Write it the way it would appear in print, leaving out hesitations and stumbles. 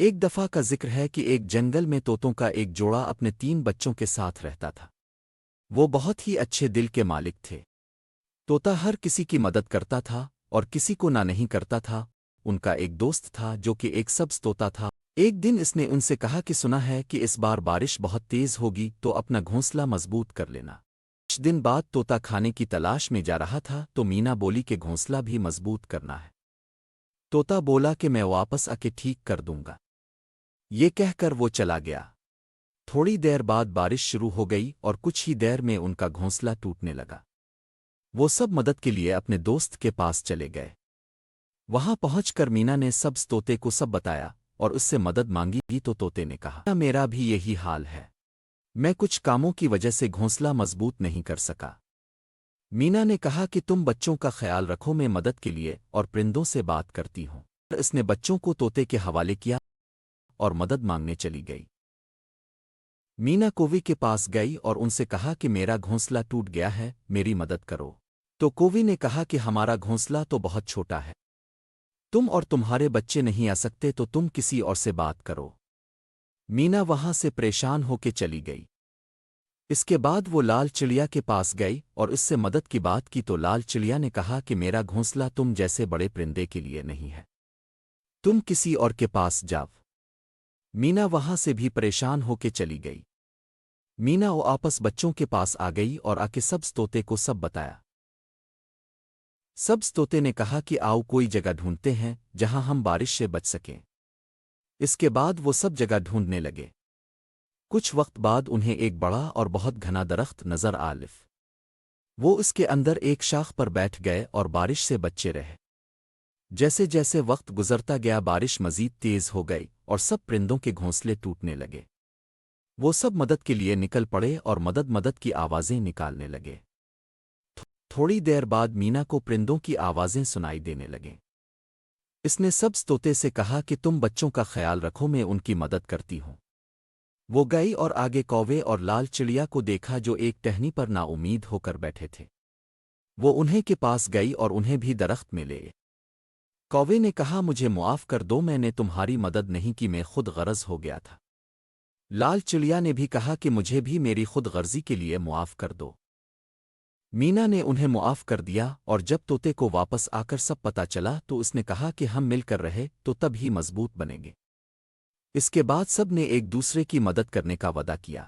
ایک دفعہ کا ذکر ہے کہ ایک جنگل میں طوطوں کا ایک جوڑا اپنے 3 بچوں کے ساتھ رہتا تھا۔ وہ بہت ہی اچھے دل کے مالک تھے۔ طوطا ہر کسی کی مدد کرتا تھا اور کسی کو نہ نہیں کرتا تھا۔ ان کا ایک دوست تھا جو کہ ایک سبز طوطا تھا۔ ایک دن اس نے ان سے کہا کہ سنا ہے کہ اس بار بارش بہت تیز ہوگی تو اپنا گھونسلہ مضبوط کر لینا۔ کچھ دن بعد طوطا کھانے کی تلاش میں جا رہا تھا تو مینا بولی کہ گھونسلہ بھی مضبوط کرنا ہے۔ طوطا بولا کہ میں واپس آ کے ٹھیک کر دوں گا۔ یہ کہہ کر وہ چلا گیا۔ تھوڑی دیر بعد بارش شروع ہو گئی اور کچھ ہی دیر میں ان کا گھونسلہ ٹوٹنے لگا۔ وہ سب مدد کے لیے اپنے دوست کے پاس چلے گئے۔ وہاں پہنچ کر مینا نے سبز طوطے کو سب بتایا اور اس سے مدد مانگی تو طوطے نے کہا میرا بھی یہی حال ہے، میں کچھ کاموں کی وجہ سے گھونسلہ مضبوط نہیں کر سکا۔ مینا نے کہا کہ تم بچوں کا خیال رکھو، میں مدد کے لیے اور پرندوں سے بات کرتی ہوں۔ اس نے بچوں کو طوطے کے حوالے کیا اور مدد مانگنے چلی گئی۔ مینا کووی کے پاس گئی اور ان سے کہا کہ میرا گھونسلہ ٹوٹ گیا ہے، میری مدد کرو۔ تو کووی نے کہا کہ ہمارا گھونسلہ تو بہت چھوٹا ہے، تم اور تمہارے بچے نہیں آ سکتے تو تم کسی اور سے بات کرو۔ مینا وہاں سے پریشان ہو کے چلی گئی۔ اس کے بعد وہ لال چڑیا کے پاس گئی اور اس سے مدد کی بات کی تو لال چڑیا نے کہا کہ میرا گھونسلہ تم جیسے بڑے پرندے کے لیے نہیں ہے، تم کسی اور کے پاس جاؤ۔ مینا وہاں سے بھی پریشان ہو کے چلی گئی۔ مینا وہ آپس بچوں کے پاس آ گئی اور آ کے سبز طوطے کو سب بتایا۔ سبز طوطے نے کہا کہ آؤ کوئی جگہ ڈھونڈتے ہیں جہاں ہم بارش سے بچ سکیں۔ اس کے بعد وہ سب جگہ ڈھونڈنے لگے۔ کچھ وقت بعد انہیں ایک بڑا اور بہت گھنا درخت نظر آلف۔ وہ اس کے اندر ایک شاخ پر بیٹھ گئے اور بارش سے بچے رہے۔ جیسے جیسے وقت گزرتا گیا بارش مزید تیز ہو گئی اور سب پرندوں کے گھونسلے ٹوٹنے لگے۔ وہ سب مدد کے لیے نکل پڑے اور مدد کی آوازیں نکالنے لگے۔ تھوڑی دیر بعد مینا کو پرندوں کی آوازیں سنائی دینے لگیں۔ اس نے سبز طوطے سے کہا کہ تم بچوں کا خیال رکھو، میں ان کی مدد کرتی ہوں۔ وہ گئی اور آگے کوے اور لال چڑیا کو دیکھا جو ایک ٹہنی پر نا امید ہو کر بیٹھے تھے۔ وہ انہیں کے پاس گئی اور انہیں بھی درخت میں لے۔ کوے نے کہا مجھے معاف کر دو، میں نے تمہاری مدد نہیں کی، میں خود غرض ہو گیا تھا۔ لال چڑیا نے بھی کہا کہ مجھے بھی میری خود غرضی کے لیے معاف کر دو۔ مینا نے انہیں معاف کر دیا اور جب طوطے کو واپس آ کر سب پتہ چلا تو اس نے کہا کہ ہم مل کر رہے تو تب ہی مضبوط بنیں گے۔ اس کے بعد سب نے ایک دوسرے کی مدد کرنے کا وعدہ کیا۔